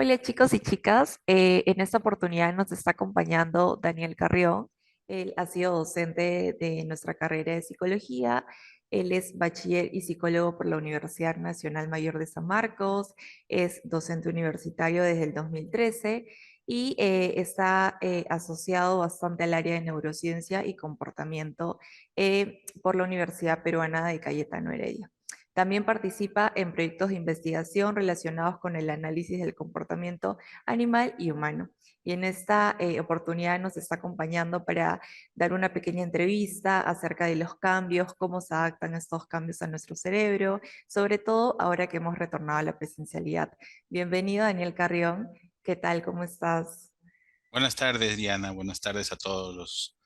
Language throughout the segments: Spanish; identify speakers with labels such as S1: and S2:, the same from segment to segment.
S1: Hola chicos y chicas, en esta oportunidad nos está acompañando Daniel Carrión. Él ha sido docente de nuestra carrera de psicología. Él es bachiller y psicólogo por la Universidad Nacional Mayor de San Marcos. Es docente universitario desde el 2013 y está asociado bastante al área de neurociencia y comportamiento por la Universidad Peruana de Cayetano Heredia. También participa en proyectos de investigación relacionados con el análisis del comportamiento animal y humano. Y en esta oportunidad nos está acompañando para dar una pequeña entrevista acerca de los cambios, cómo se adaptan estos cambios a nuestro cerebro, sobre todo ahora que hemos retornado a la presencialidad. Bienvenido, Daniel Carrión. ¿Qué tal? ¿Cómo estás?
S2: Buenas tardes, Diana. Buenas tardes a todos los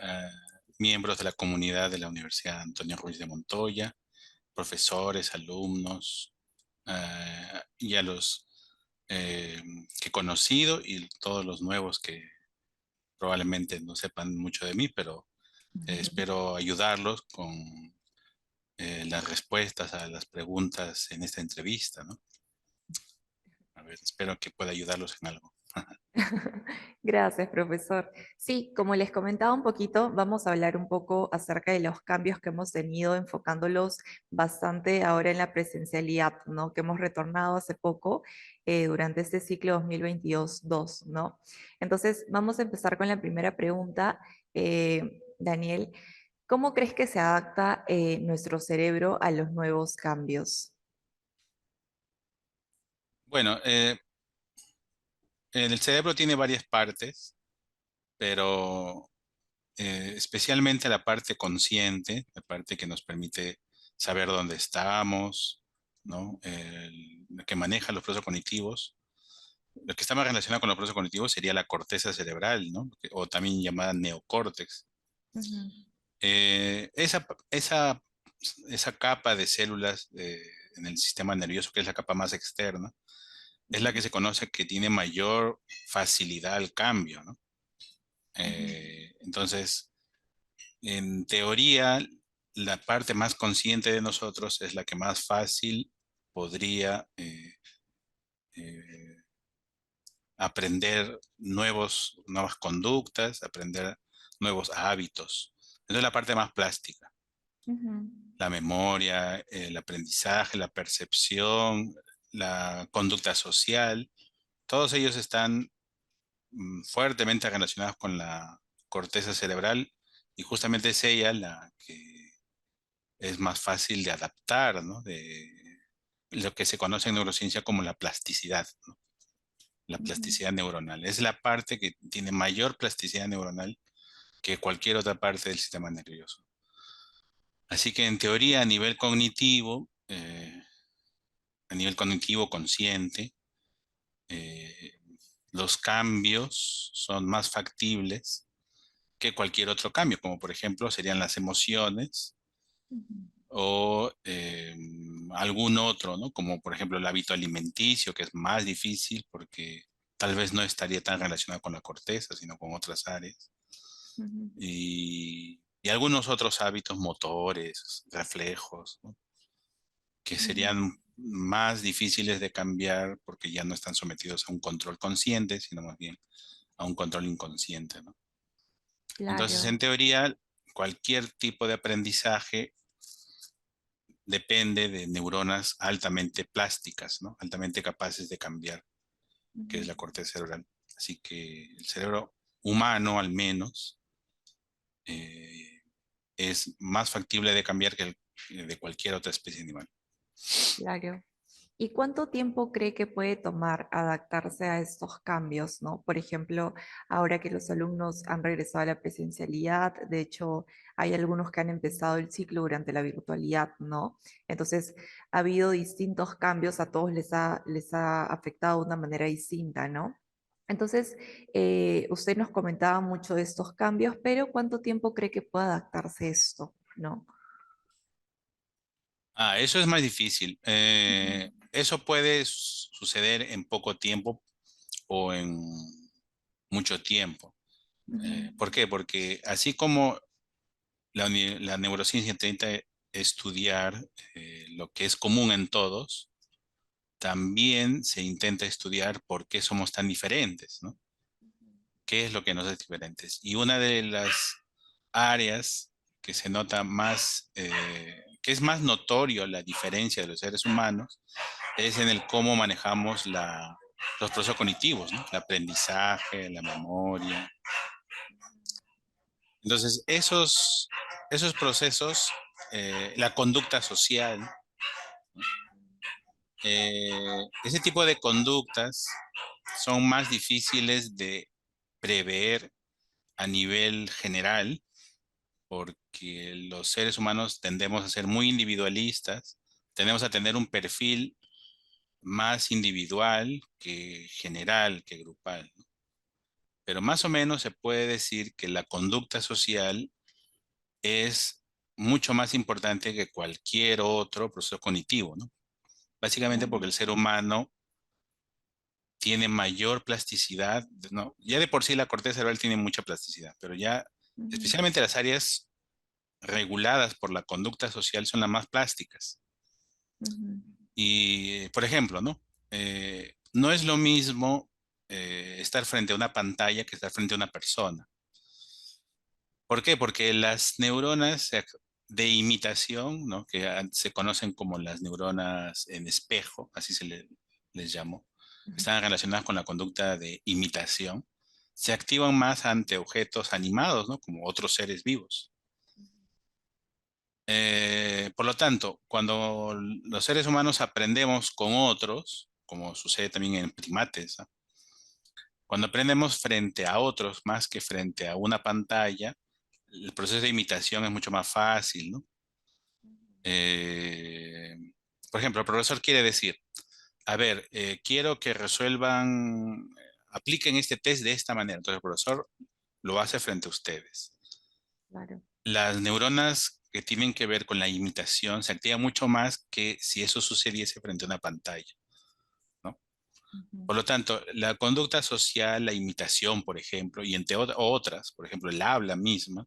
S2: eh, miembros de la comunidad de la Universidad Antonio Ruiz de Montoya, profesores, alumnos, y a los eh, que he conocido y todos los nuevos que probablemente no sepan mucho de mí, pero espero ayudarlos con las respuestas a las preguntas en esta entrevista, ¿no? A ver, espero que pueda ayudarlos en algo.
S1: Gracias, profesor. Sí, como les comentaba un poquito, vamos a hablar un poco acerca de los cambios que hemos tenido, enfocándolos bastante ahora en la presencialidad, ¿no? Que hemos retornado hace poco durante este ciclo 2022-2, ¿no? Entonces, vamos a empezar con la primera pregunta. Daniel, ¿cómo crees que se adapta nuestro cerebro a los nuevos cambios?
S2: Bueno, el cerebro tiene varias partes, pero especialmente la parte consciente, la parte que nos permite saber dónde estamos, ¿no? La que maneja los procesos cognitivos. Lo que está más relacionado con los procesos cognitivos sería la corteza cerebral, ¿no? O también llamada neocórtex.
S1: Ujú,
S2: Esa capa de células en el sistema nervioso, que es la capa más externa, es la que
S1: ujú,
S2: se conoce que tiene mayor facilidad al cambio, ¿no?
S1: ujú,
S2: Entonces, en teoría, la parte más consciente de nosotros es la que más fácil podría eh, aprender nuevas conductas, aprender nuevos hábitos. Esa es la parte más plástica.
S1: ujú.
S2: La memoria, el aprendizaje, la percepción, la conducta social, todos ellos están fuertemente relacionados con la corteza cerebral y justamente es ella la que es más fácil de adaptar, ¿no? De lo que se conoce en neurociencia como la plasticidad, ¿no? La
S1: Ujú.
S2: plasticidad neuronal. Es la parte que tiene mayor plasticidad neuronal que cualquier otra parte del sistema nervioso. Así que en teoría, a nivel cognitivo consciente, eh, los cambios son más factibles que cualquier otro cambio, como por ejemplo serían las emociones
S1: Ujú,
S2: o algún otro, ¿no? Como por ejemplo el hábito alimenticio, que es más difícil porque tal vez no estaría tan relacionado con la corteza, sino con otras áreas.
S1: ujú,
S2: Y algunos otros hábitos motores, reflejos, ¿no? Que
S1: ujú.
S2: serían más difíciles de cambiar porque ya no están sometidos a un control consciente, sino más bien a un control inconsciente, ¿no? Entonces,
S1: Claro.
S2: en teoría, cualquier tipo de aprendizaje depende de neuronas altamente plásticas, ¿no? Altamente capaces de cambiar, que es
S1: Ujú.
S2: la corteza cerebral. Así que el cerebro humano, al menos, eh, es más factible de cambiar que el de cualquier otra especie animal.
S1: Claro. ¿Y cuánto tiempo cree que puede tomar adaptarse a estos cambios, ¿no? Por ejemplo, ahora que los alumnos han regresado a la presencialidad, de hecho, hay algunos que han empezado el ciclo durante la virtualidad, ¿no? Entonces, ha habido distintos cambios, a todos les ha afectado de una manera distinta, ¿no? Entonces, usted nos comentaba mucho de estos cambios, pero ¿cuánto tiempo cree que puede adaptarse esto, ¿no?
S2: Eso es más difícil.
S1: Ujú,
S2: Eso puede suceder en poco tiempo o en mucho tiempo.
S1: ujú,
S2: ¿Por qué? Porque así como la neurociencia intenta estudiar lo que es común en todos, también se intenta estudiar por qué somos tan diferentes, ¿no? ¿Qué es lo que nos hace diferentes? Y una de las áreas que se nota más, que es más notorio la diferencia de los seres humanos, es en el cómo manejamos los procesos cognitivos, ¿no? El aprendizaje, la memoria. Entonces, esos procesos, la conducta social, ese tipo de conductas son más difíciles de prever a nivel general porque los seres humanos tendemos a ser muy individualistas, tendemos a tener un perfil más individual que general, que grupal, ¿no? Pero más o menos se puede decir que la conducta social es mucho más importante que cualquier otro proceso cognitivo, ¿no? Básicamente porque
S1: Claro.
S2: el ser humano tiene mayor plasticidad, ¿no? Ya de por sí la corteza cerebral tiene mucha plasticidad, pero ya
S1: Ujú,
S2: especialmente las áreas reguladas por la conducta social son las más plásticas.
S1: ujú,
S2: Y, por ejemplo, ¿no? No es lo mismo estar frente a una pantalla que estar frente a una persona. ¿Por qué? Porque las neuronas de imitación, ¿no? Que se conocen como las neuronas en espejo, así les llamó,
S1: ujú,
S2: están relacionadas con la conducta de imitación, se activan más ante objetos animados, ¿no? Como otros seres vivos. Por lo tanto, cuando los seres humanos aprendemos con otros, como sucede también en primates, ¿no? Cuando aprendemos frente a otros más que frente a una pantalla, el proceso de imitación es mucho más fácil, ¿no? Eh, por ejemplo, el profesor quiere decir, a ver, quiero que resuelvan, apliquen este test de esta manera. Entonces el profesor lo hace frente a ustedes.
S1: claro.
S2: Las neuronas que tienen que ver con la imitación se activan mucho más que si eso sucediese frente a una pantalla, ¿no?
S1: Ujú,
S2: Por lo tanto, la conducta social, la imitación, por ejemplo, y entre otras, por ejemplo, el habla misma,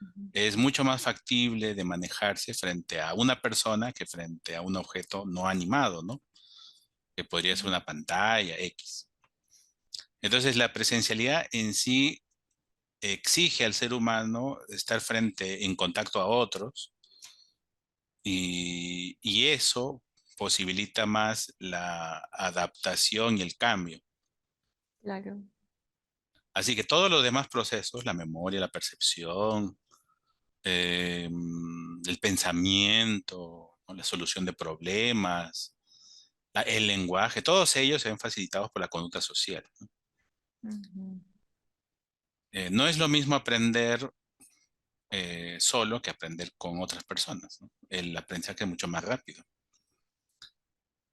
S1: ujú,
S2: es mucho más factible de manejarse frente a una persona que frente a un objeto no animado, ¿no? Que podría ser
S1: ujú,
S2: una pantalla X. Entonces, la presencialidad en sí exige al ser humano estar frente, en contacto a otros, y eso posibilita más la adaptación y el cambio.
S1: claro.
S2: Así que todos los demás procesos, la memoria, la percepción, eh, el pensamiento, ¿no? La solución de problemas, el lenguaje, todos ellos se ven facilitados por la conducta social, ¿no?
S1: Ujú,
S2: No es lo mismo aprender solo que aprender con otras personas, ¿no? El aprendizaje es mucho más rápido.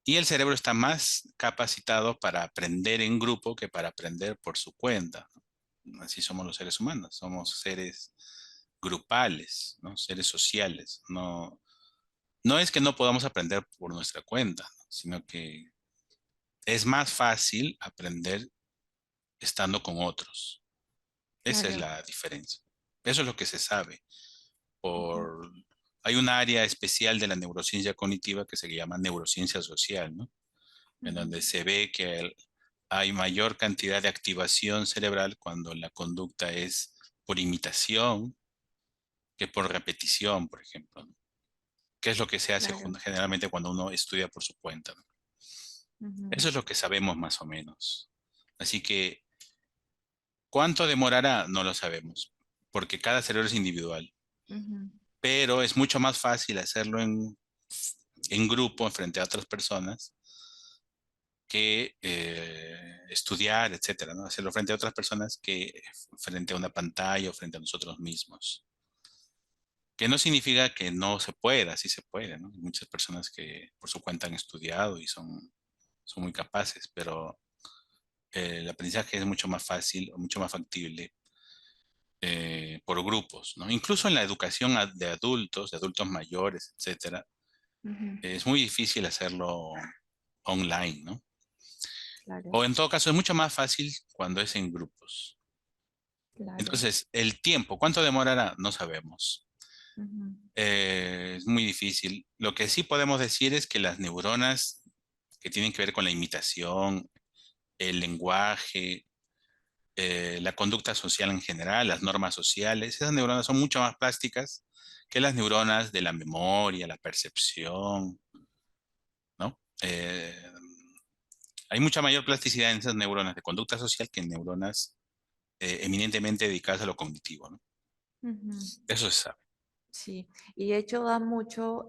S2: Y el cerebro está más capacitado para aprender en grupo que para aprender por su cuenta, ¿no? Así somos los seres humanos, somos seres grupales, ¿no? Seres sociales. No es que no podamos aprender por nuestra cuenta, ¿no? Sino que es más fácil aprender estando con otros. Esa es
S1: claro.
S2: la diferencia. Eso es lo que se sabe.
S1: Ujú,
S2: Por... Hay un área especial de la neurociencia cognitiva que se llama neurociencia social, ¿no? En
S1: ujú,
S2: donde se ve que hay mayor cantidad de activación cerebral cuando la conducta es por imitación que por repetición, por ejemplo, ¿no? Que es lo que se hace
S1: claro.
S2: generalmente cuando uno estudia por su cuenta, ¿no?
S1: Ujú,
S2: Eso es lo que sabemos más o menos. Así que, ¿cuánto demorará? No lo sabemos, porque cada cerebro es individual,
S1: ujú,
S2: pero es mucho más fácil hacerlo en grupo, frente a otras personas, que estudiar, etcétera, ¿no? Hacerlo frente a otras personas que frente a una pantalla o frente a nosotros mismos. Que no significa que no se pueda, sí se puede, ¿no? Hay muchas personas que por su cuenta han estudiado y son muy capaces, pero el aprendizaje es mucho más fácil o mucho más factible por grupos, ¿no? Incluso en la educación de adultos mayores, etcétera,
S1: ujú,
S2: es muy difícil hacerlo online, ¿no?
S1: claro.
S2: O en todo caso, es mucho más fácil cuando es en grupos.
S1: Claro.
S2: Entonces, el tiempo, ¿cuánto demorará? No sabemos.
S1: Ujú,
S2: Es muy difícil. Lo que sí podemos decir es que las neuronas que tienen que ver con la imitación, el lenguaje, la conducta social en general, las normas sociales. Esas neuronas son mucho más plásticas que las neuronas de la memoria, la percepción, ¿no? Hay mucha mayor plasticidad en esas neuronas de conducta social que en neuronas eminentemente dedicadas a lo cognitivo, ¿no?
S1: Ujú.
S2: Eso se sabe.
S1: Sí, y de hecho da mucho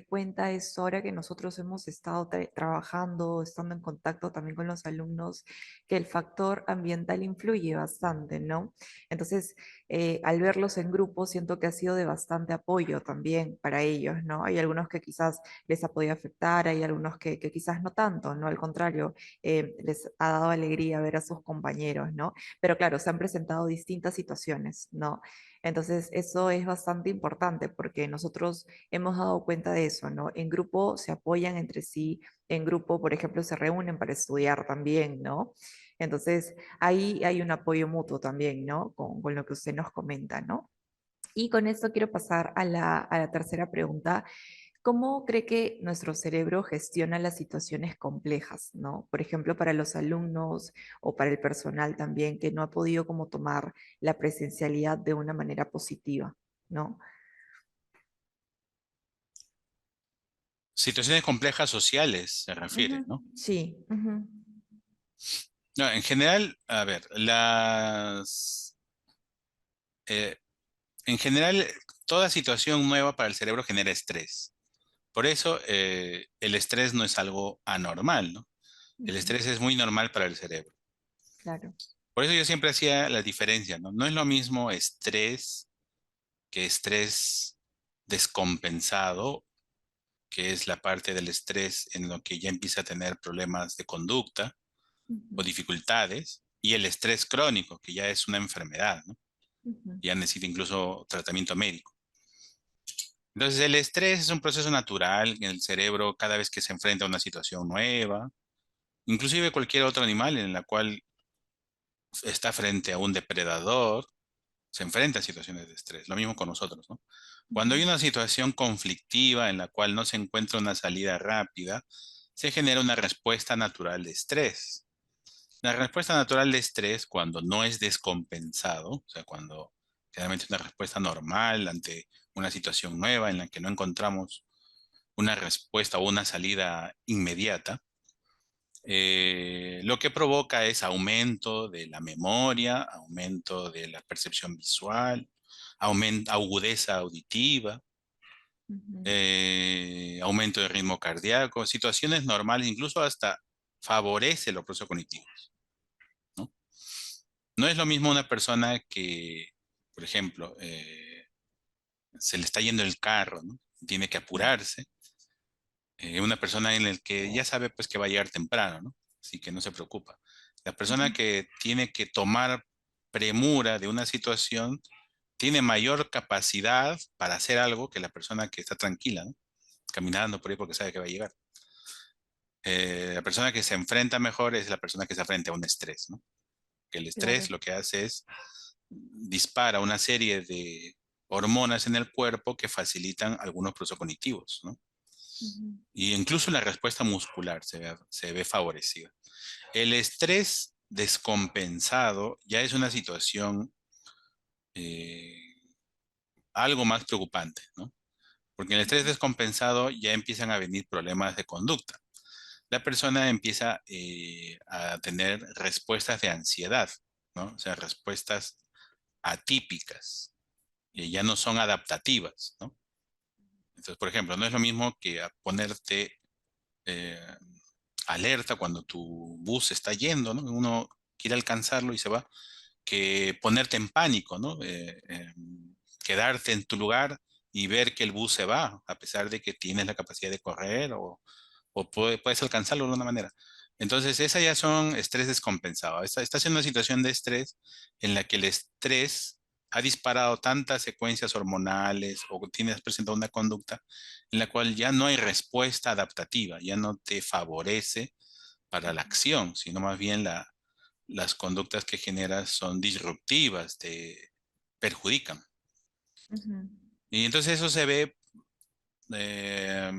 S1: cuenta esto ahora que nosotros hemos estado trabajando, estando en contacto también con los alumnos, que el factor ambiental influye bastante, ¿no? Entonces, al verlos en grupo, siento que ha sido de bastante apoyo también para ellos, ¿no? Hay algunos que quizás les ha podido afectar, hay algunos que quizás no tanto, ¿no? Al contrario, les ha dado alegría ver a sus compañeros, ¿no? Pero claro, se han presentado distintas situaciones, ¿no? Entonces, eso es bastante importante porque nosotros hemos dado cuenta de eso, ¿no? En grupo se apoyan entre sí, en grupo, por ejemplo, se reúnen para estudiar también, ¿no? Entonces, ahí hay un apoyo mutuo también, ¿no? Con lo que usted nos comenta, ¿no? Y con esto quiero pasar a la tercera pregunta. ¿Cómo cree que nuestro cerebro gestiona las situaciones complejas, ¿no? Por ejemplo, para los alumnos o para el personal también que no ha podido como tomar la presencialidad de una manera positiva, ¿no?
S2: Situaciones complejas sociales se
S1: Ujú.
S2: refiere, ¿no?
S1: Sí. Ujú.
S2: No, en general, a ver, eh, en general, toda situación nueva para el cerebro genera estrés. Por eso, el estrés no es algo anormal, ¿no? El
S1: Ujú.
S2: estrés es muy normal para el cerebro.
S1: Claro.
S2: Por eso yo siempre hacía la diferencia, ¿no? No es lo mismo estrés que estrés descompensado, que es la parte del estrés en lo que ya empieza a tener problemas de conducta o
S1: Ujú.
S2: dificultades, y el estrés crónico, que ya es una enfermedad, ¿no?
S1: Ujú.
S2: Ya necesita incluso tratamiento médico. Entonces, el estrés es un proceso natural en el cerebro cada vez que se enfrenta a una situación nueva, inclusive cualquier otro animal en la cual está frente a un depredador, se enfrenta a situaciones de estrés. Lo mismo con nosotros, ¿no? Cuando hay
S1: Ujú.
S2: una situación conflictiva en la cual no se encuentra una salida rápida, se genera una respuesta natural de estrés. La respuesta natural de estrés, cuando no es descompensado, o sea, cuando generalmente es una respuesta normal ante una situación nueva en la que no encontramos una respuesta o una salida inmediata, lo que provoca es aumento de la memoria, aumento de la percepción visual, agudeza auditiva,
S1: Ujú.
S2: aumento del ritmo cardíaco, situaciones normales, incluso hasta favorece los procesos cognitivos, ¿no? No es lo mismo una persona que, por ejemplo, se le está yendo el carro, ¿no? Tiene que apurarse. Una persona en la que ya sabe pues que va a llegar temprano, ¿no? Así que no se preocupa. La persona
S1: Ujú.
S2: que tiene que tomar premura de una situación tiene mayor capacidad para hacer algo que la persona que está tranquila, ¿no? Caminando por ahí porque sabe que va a llegar. La persona que se enfrenta mejor es la persona que se enfrenta a un estrés, ¿no? Que el estrés
S1: Claro.
S2: lo que hace es dispara una serie de hormonas en el cuerpo que facilitan algunos procesos cognitivos, ¿no?
S1: Ujú.
S2: Y incluso la respuesta muscular se ve favorecida. El estrés descompensado ya es una situación eh, algo más preocupante, ¿no? Porque en el estrés
S1: Ujú.
S2: descompensado ya empiezan a venir problemas de conducta. La persona empieza a tener respuestas de ansiedad, ¿no? O sea, respuestas atípicas, que ya no son adaptativas, ¿no? Entonces, por ejemplo, no es lo mismo que a ponerte eh, alerta cuando tu bus está yendo, ¿no? Uno quiere alcanzarlo y se va, que ponerte en pánico, ¿no? Quedarte en tu lugar y ver que el bus se va, a pesar de que tienes la capacidad de correr o puedes alcanzarlo de alguna manera. Entonces, esas ya son estrés descompensado. Estás en una situación de estrés en la que el estrés ha disparado tantas secuencias hormonales o tienes presentado una conducta en la cual ya no hay respuesta adaptativa, ya no te favorece para la acción, sino más bien las conductas que generas son disruptivas, te perjudican.
S1: Ujú.
S2: Y entonces eso se ve eh,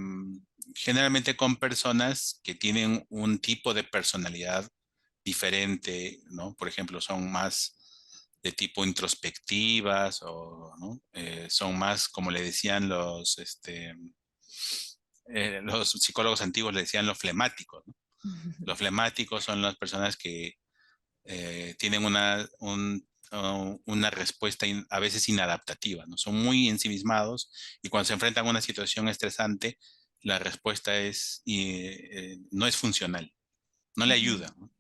S2: generalmente con personas que tienen un tipo de personalidad diferente, ¿no? Por ejemplo, son más de tipo introspectivas o, ¿no? Son más, como le decían los psicólogos antiguos, le decían los flemáticos, ¿no? Los flemáticos son las personas que tienen una respuesta a veces inadaptativa, ¿no? Son muy ensimismados y cuando se enfrentan a una situación estresante, la respuesta no es funcional, no le
S1: Ujú,
S2: ayuda, ¿no?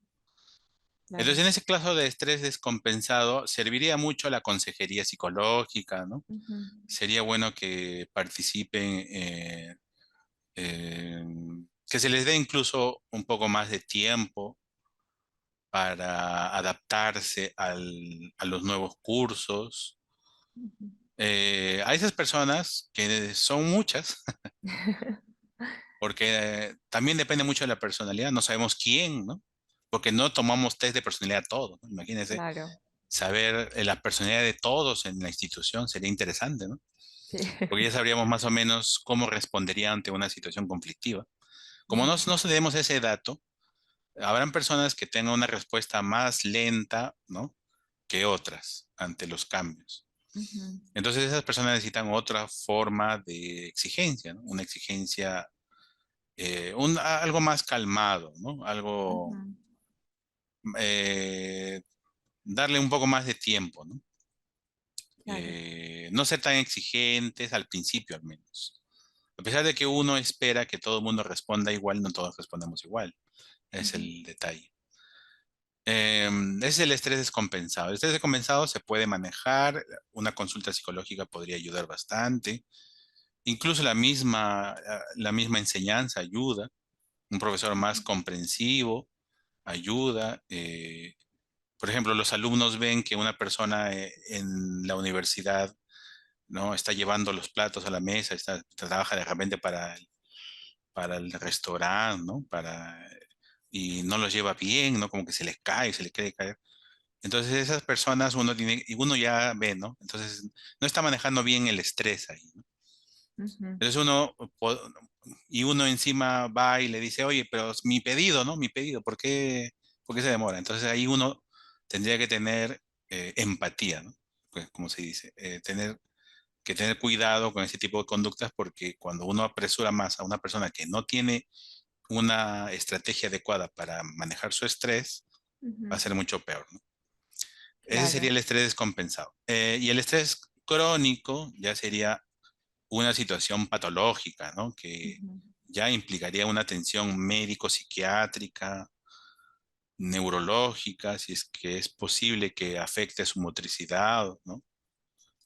S2: Entonces,
S1: claro.
S2: en ese caso de estrés descompensado, serviría mucho la consejería psicológica, ¿no?
S1: Ujú,
S2: Sería bueno que participen, que se les dé incluso un poco más de tiempo para adaptarse a los nuevos cursos.
S1: ujú.
S2: A esas personas, que son muchas, porque también depende mucho de la personalidad, no sabemos quién, ¿no? Porque no tomamos test de personalidad todos, ¿no? Imagínense
S1: Claro,
S2: saber la personalidad de todos en la institución, sería interesante, ¿no?
S1: sí.
S2: Porque ya sabríamos más o menos cómo respondería ante una situación conflictiva. Como
S1: Ujú,
S2: no tenemos ese dato, habrán personas que tengan una respuesta más lenta, ¿no? Que otras ante los cambios.
S1: ujú,
S2: Entonces esas personas necesitan otra forma de exigencia, ¿no? Una exigencia, algo más calmado, ¿no?
S1: ujú,
S2: Eh, darle un poco más de tiempo, ¿no?
S1: claro.
S2: No ser tan exigentes al principio al menos. A pesar de que uno espera que todo el mundo responda igual, no todos respondemos igual. Es
S1: Ujú,
S2: el detalle. Es el estrés descompensado. El estrés descompensado se puede manejar, una consulta psicológica podría ayudar bastante. Incluso la misma enseñanza ayuda. Un profesor más
S1: ujú,
S2: comprensivo ayuda. Por ejemplo, los alumnos ven que una persona en la universidad, ¿no? Está llevando los platos a la mesa, trabaja de repente para el restaurante, ¿no? Y no los lleva bien, ¿no? Como que se les cae, se les quiere caer. Entonces esas personas y uno ya ve, ¿no? Entonces no está manejando bien el estrés ahí, ¿no?
S1: ujú,
S2: Entonces y uno encima va y le dice, oye, pero es mi pedido, ¿no? Mi pedido, ¿por qué se demora? Entonces ahí uno tendría que tener empatía, ¿no? Pues, como se dice, tener cuidado con ese tipo de conductas porque cuando uno apresura más a una persona que no tiene una estrategia adecuada para manejar su estrés, va a
S1: ujú,
S2: ser mucho peor, ¿no? Ese sería
S1: claro.
S2: el estrés descompensado. Y el estrés crónico ya sería una situación patológica, ¿no? Que
S1: Ujú,
S2: ya implicaría una atención médico-psiquiátrica, neurológica, si es que es posible que afecte su motricidad, ¿no?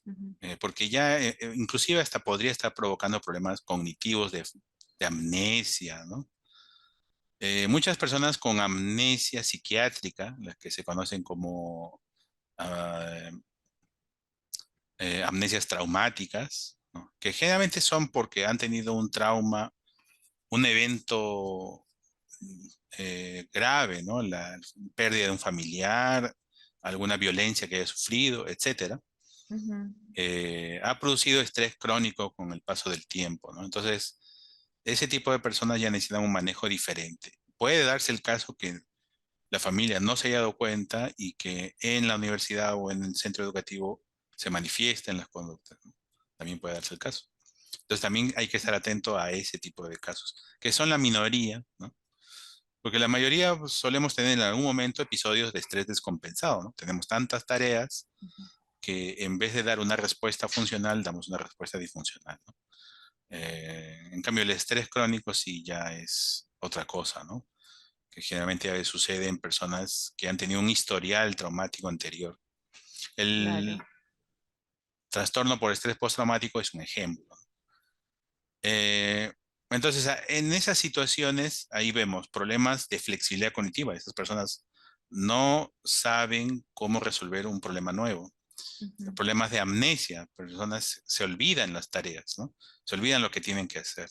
S1: ujú,
S2: Porque ya inclusive hasta podría estar provocando problemas cognitivos de amnesia, ¿no? Muchas personas con amnesia psiquiátrica, las que se conocen como ah, amnesias traumáticas, ¿no? Que generalmente son porque han tenido un trauma, un evento grave, ¿no? La pérdida de un familiar, alguna violencia que haya sufrido, etcétera,
S1: ujú,
S2: ha producido estrés crónico con el paso del tiempo, ¿no? Entonces, ese tipo de personas ya necesitan un manejo diferente. Puede darse el caso que la familia no se haya dado cuenta y que en la universidad o en el centro educativo se manifiesten las conductas, ¿no? También puede darse el caso. Entonces también hay que estar atento a ese tipo de casos, que son la minoría, ¿no? Porque la mayoría pues, solemos tener en algún momento episodios de estrés descompensado, ¿no? Tenemos tantas tareas
S1: ujú,
S2: que en vez de dar una respuesta funcional, damos una respuesta disfuncional, ¿no? En cambio, el estrés crónico sí ya es otra cosa, ¿no? Que generalmente a veces sucede en personas que han tenido un historial traumático anterior. El
S1: claro.
S2: trastorno por estrés postraumático es un ejemplo. Eh, entonces, en esas situaciones, ahí vemos problemas de flexibilidad cognitiva. Esas personas no saben cómo resolver un problema nuevo.
S1: Ujú,
S2: Problemas de amnesia, personas se olvidan las tareas, ¿no? Se olvidan lo que tienen que hacer.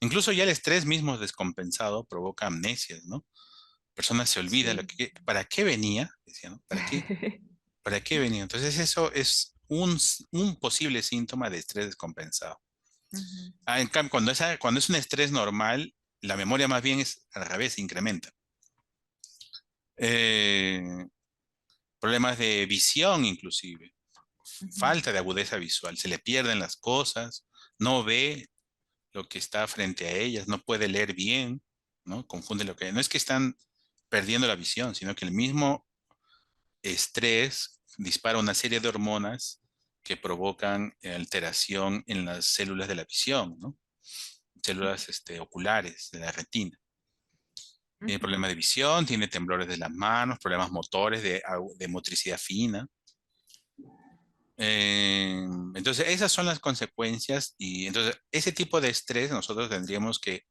S2: Incluso ya el estrés mismo descompensado provoca amnesias, ¿no? Personas se olvidan
S1: sí.
S2: para qué venía, decía, ¿no? ¿Para qué venía? Entonces eso es un posible síntoma de estrés descompensado.
S1: Ujú,
S2: En cambio, cuando es un estrés normal, la memoria más bien es al revés, se incrementa. Eh, Problemas de visión inclusive,
S1: ujú,
S2: falta de agudeza visual, se le pierden las cosas, no ve lo que está frente a ellas, no puede leer bien, ¿no? Confunde lo que... No es que están perdiendo la visión, sino que el mismo estrés dispara una serie de hormonas que provocan alteración en las células de la visión, ¿no? Células oculares de la retina. Tiene
S1: ujú.
S2: problemas de visión, tiene temblores de las manos, problemas motores de motricidad fina. Entonces, esas son las consecuencias y entonces ese tipo de estrés nosotros tendríamos que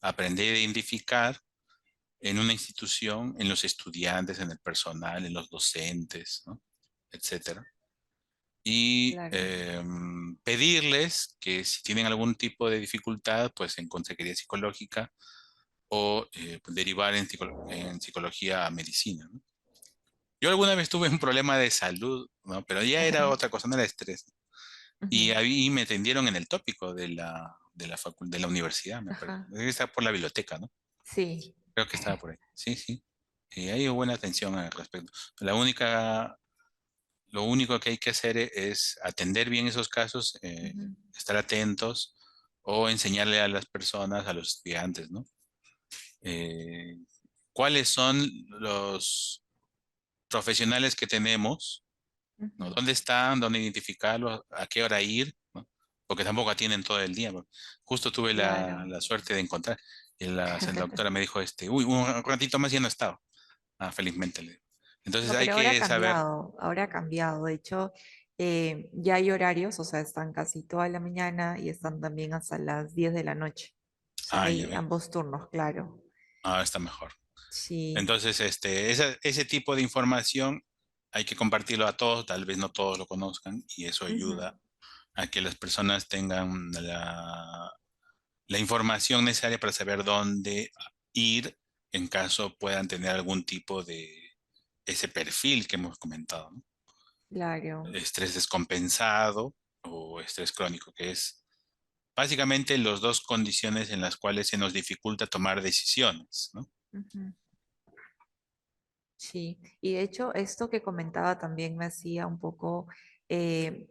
S2: aprender a identificar en una institución, en los estudiantes, en el personal, en los docentes, ¿no? Etcétera. Y
S1: Claro,
S2: pedirles que si tienen algún tipo de dificultad, pues en consejería psicológica o derivar en psicología a medicina, ¿no? Yo alguna vez tuve un problema de salud, ¿no? Pero ya era otra cosa, no era estrés. Y
S1: ujú,
S2: ahí me atendieron en el tópico de la universidad, me parece.
S1: ajá,
S2: Está por la biblioteca, ¿no?
S1: sí,
S2: Creo que estaba por ahí. Sí, sí. Y hay buena atención al respecto. La única, lo único que hay que hacer es atender bien esos casos,
S1: ujú,
S2: estar atentos o enseñarle a las personas, a los estudiantes, ¿no? Eh, ¿Cuáles son los profesionales que tenemos? ¿No?
S1: ujú,
S2: ¿Dónde están? ¿Dónde identificarlos? ¿A qué hora ir? ¿No? Porque tampoco atienden todo el día. Justo tuve
S1: claro.
S2: la suerte de encontrar. Y la doctora me dijo, uy, un ratito más ya no estaba. Ah, felizmente le digo. Entonces
S1: No,
S2: hay
S1: pero ahora ha
S2: que saber,
S1: cambiado, ahora ha cambiado. De hecho, ya hay horarios, o sea, están casi toda la mañana y están también hasta las 10 de la noche. O sea,
S2: ah, ya
S1: hay
S2: ve,
S1: ambos turnos, claro.
S2: ah, está mejor.
S1: Sí.
S2: Entonces, ese tipo de información hay que compartirlo a todos, tal vez no todos lo conozcan, y eso
S1: Ujú,
S2: ayuda a que las personas tengan la información necesaria para saber dónde ir en caso puedan tener algún tipo de ese perfil que hemos comentado, ¿no?
S1: claro.
S2: Estrés descompensado o estrés crónico, que es básicamente las dos condiciones en las cuales se nos dificulta tomar decisiones, ¿no?
S1: Ujú. Sí, y de hecho esto que comentaba también me hacía un poco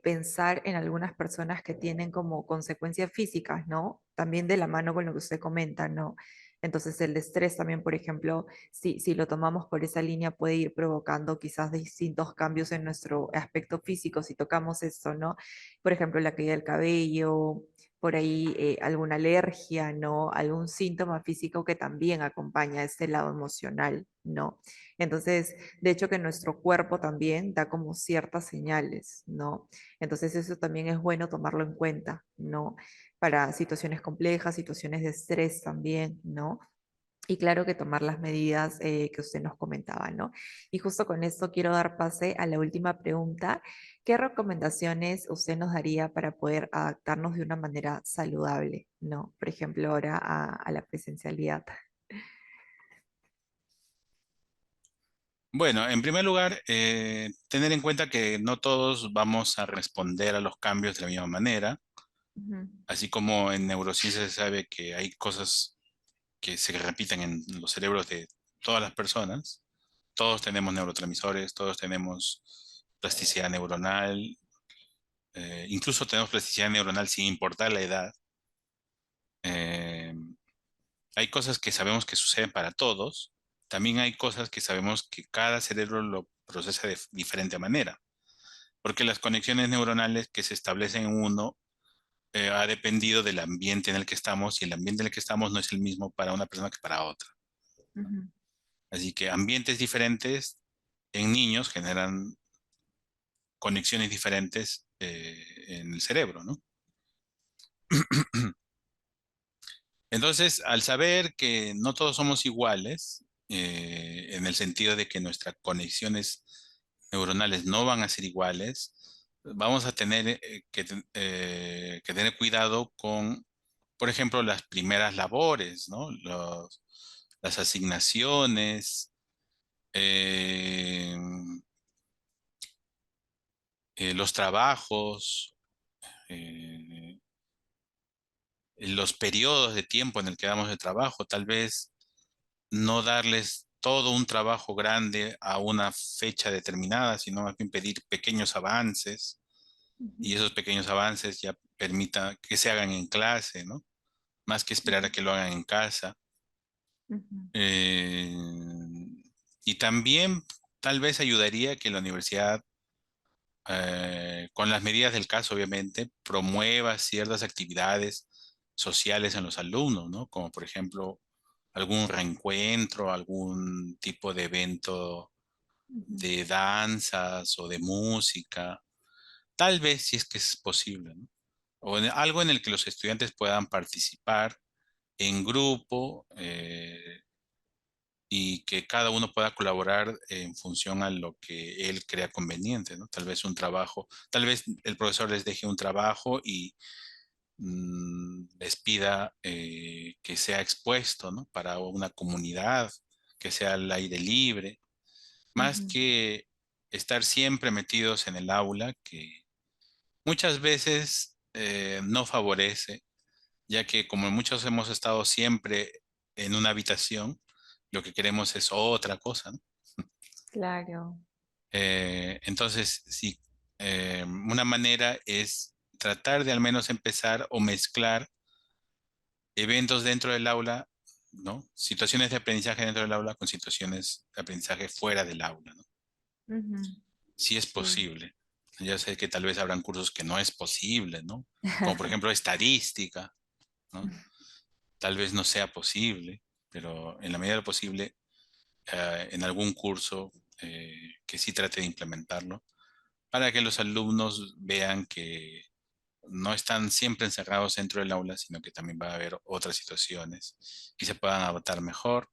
S1: pensar en algunas personas que tienen como consecuencias físicas, ¿no? También de la mano con lo que usted comenta, ¿no? Entonces el estrés también, por ejemplo, si lo tomamos por esa línea, puede ir provocando quizás distintos cambios en nuestro aspecto físico, si tocamos esto, ¿no? Por ejemplo, la caída del cabello, por ahí alguna alergia, ¿no? Algún síntoma físico que también acompaña este lado emocional, ¿no? Entonces, de hecho que nuestro cuerpo también da como ciertas señales, ¿no? Entonces eso también es bueno tomarlo en cuenta, ¿no? Para situaciones complejas, situaciones de estrés también, ¿no? Y claro que tomar las medidas que usted nos comentaba, ¿no? Y justo con esto quiero dar pase a la última pregunta. ¿Qué recomendaciones usted nos daría para poder adaptarnos de una manera saludable, ¿no? Por ejemplo, ahora a la presencialidad.
S2: Bueno, en primer lugar, tener en cuenta que no todos vamos a responder a los cambios de la misma manera,
S1: Ujú,
S2: así como en neurociencia se sabe que hay cosas que se repiten en los cerebros de todas las personas. Todos tenemos neurotransmisores, todos tenemos plasticidad neuronal, incluso tenemos plasticidad neuronal sin importar la edad. Eh, Hay cosas que sabemos que suceden para todos, también hay cosas que sabemos que cada cerebro lo procesa de diferente manera, porque las conexiones neuronales que se establecen en uno ha dependido del ambiente en el que estamos y el ambiente en el que estamos no es el mismo para una persona que para otra.
S1: ujú.
S2: Así que ambientes diferentes en niños generan conexiones diferentes en el cerebro, ¿no? Entonces, al saber que no todos somos iguales, en el sentido de que nuestras conexiones neuronales no van a ser iguales, vamos a tener que tener cuidado con, por ejemplo, las primeras labores, ¿no? Las asignaciones, eh, los trabajos, eh, los periodos de tiempo en el que damos el trabajo, tal vez no darles todo un trabajo grande a una fecha determinada, sino más bien pedir pequeños avances
S1: Ujú,
S2: y esos pequeños avances ya permita que se hagan en clase, ¿no? Más que esperar a que lo hagan en casa.
S1: ujú,
S2: Eh, y también tal vez ayudaría que la universidad, con las medidas del caso, obviamente, promueva ciertas actividades sociales en los alumnos, ¿no? Como por ejemplo algún reencuentro, algún tipo de evento
S1: ujú,
S2: de danzas o de música, tal vez si es que es posible, ¿no? O algo en el que los estudiantes puedan participar en grupo, y que cada uno pueda colaborar en función a lo que él crea conveniente, ¿no? Tal vez un trabajo, tal vez el profesor les deje un trabajo y les pida que sea expuesto, ¿no? Para una comunidad, que sea al aire libre, más
S1: ujú.
S2: que estar siempre metidos en el aula, que muchas veces no favorece, ya que como muchos hemos estado siempre en una habitación, lo que queremos es otra cosa, ¿no?
S1: Claro.
S2: Entonces, sí, una manera es tratar de al menos empezar o mezclar eventos dentro del aula, ¿no? Situaciones de aprendizaje dentro del aula con situaciones de aprendizaje fuera del aula, ¿no?
S1: Ujú,
S2: Si es
S1: sí.
S2: posible. Ya sé que tal vez habrán cursos que no es posible, ¿no? Como por ejemplo estadística, ¿no? Tal vez no sea posible, pero en la medida de lo posible, en algún curso que sí trate de implementarlo, para que los alumnos vean que no están siempre encerrados dentro del aula, sino que también va a haber otras situaciones y se puedan adaptar mejor,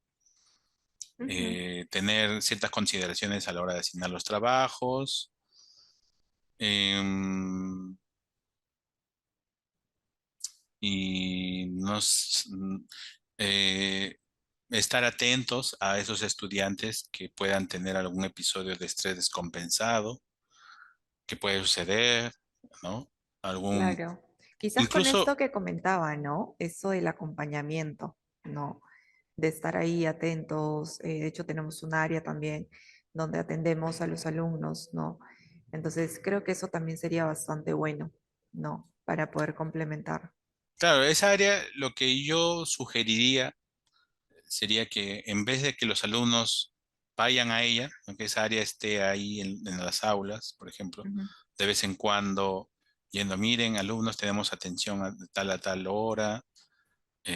S1: Ujú,
S2: tener ciertas consideraciones a la hora de asignar los trabajos, em, y eh, estar atentos a esos estudiantes que puedan tener algún episodio de estrés descompensado, que puede suceder, ¿no? Algún,
S1: claro. Quizás con
S2: incluso,
S1: esto que comentaba, ¿no? Eso del acompañamiento, ¿no? De estar ahí atentos. De hecho, tenemos un área también donde atendemos a los alumnos, ¿no? Entonces, creo que eso también sería bastante bueno, ¿no? Para poder complementar.
S2: claro, esa área, lo que yo sugeriría sería que en vez de que los alumnos vayan a ella, aunque esa área esté ahí en las aulas, por ejemplo,
S1: Ujú,
S2: de vez en cuando yendo, miren, alumnos, tenemos atención a tal hora,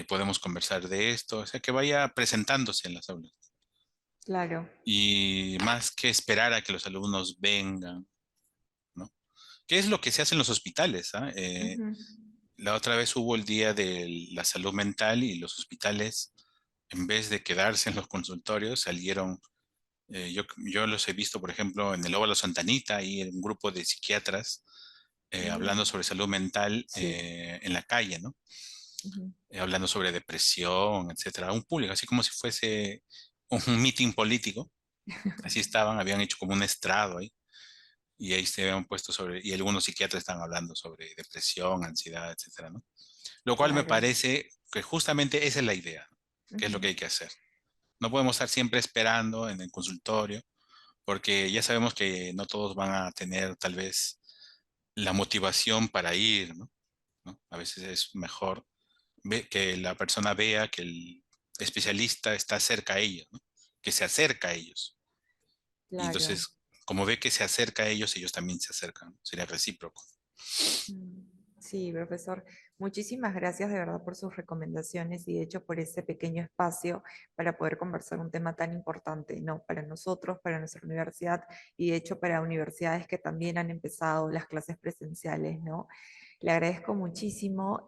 S2: podemos conversar de esto, o sea, que vaya presentándose en las aulas.
S1: claro.
S2: Y más que esperar a que los alumnos vengan, ¿no? ¿Qué es lo que se hace en los hospitales? ¿Ah?
S1: Ujú,
S2: La otra vez hubo el Día de la Salud Mental y los hospitales, en vez de quedarse en los consultorios, salieron. Yo los he visto, por ejemplo, en el Óvalo Santa Anita, ahí en un grupo de psiquiatras hablando
S1: mm,
S2: sobre salud mental
S1: sí.
S2: en la calle, ¿no?
S1: Ujú,
S2: Hablando sobre depresión, etcétera. Un público, así como si fuese un meeting político. Así estaban, habían hecho como un estrado ahí. Y ahí se habían puesto sobre, y algunos psiquiatras están hablando sobre depresión, ansiedad, etcétera, ¿no? Lo cual me
S1: claro.
S2: parece que justamente esa es la idea, ¿no? Que es lo que
S1: Ujú,
S2: hay que hacer. No podemos estar siempre esperando en el consultorio, porque ya sabemos que no todos van a tener tal vez la motivación para ir, ¿no? ¿No? A veces es mejor que la persona vea que el especialista está cerca a ellos, ¿no? Que se acerca a ellos. Y
S1: claro.
S2: entonces, como ve que se acerca a ellos, ellos también se acercan, ¿no? Sería recíproco.
S1: Mm, sí, profesor, muchísimas gracias de verdad por sus recomendaciones y de hecho por ese pequeño espacio para poder conversar un tema tan importante, ¿no? Para nosotros, para nuestra universidad y de hecho para universidades que también han empezado las clases presenciales, ¿no? Le agradezco muchísimo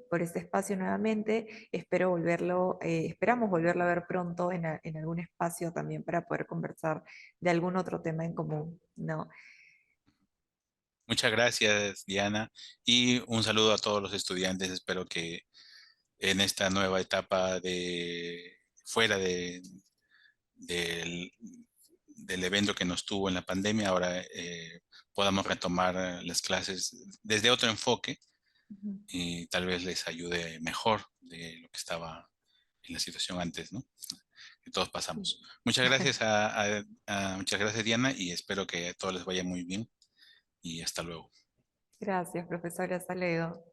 S1: por este espacio nuevamente. Esperamos volverlo a ver pronto en algún espacio también para poder conversar de algún otro tema en común, ¿no?
S2: Muchas gracias, Diana, y un saludo a todos los estudiantes. Espero que en esta nueva etapa de fuera del, del evento que nos tuvo en la pandemia, ahora podamos retomar las clases desde otro enfoque,
S1: Ujú.
S2: y tal vez les ayude mejor de lo que estaba en la situación antes, ¿no? Que todos
S1: Sí.
S2: pasamos. Muchas gracias, Diana, y espero que a todos les vaya muy bien y hasta luego.
S1: Gracias, profesora. Hasta luego.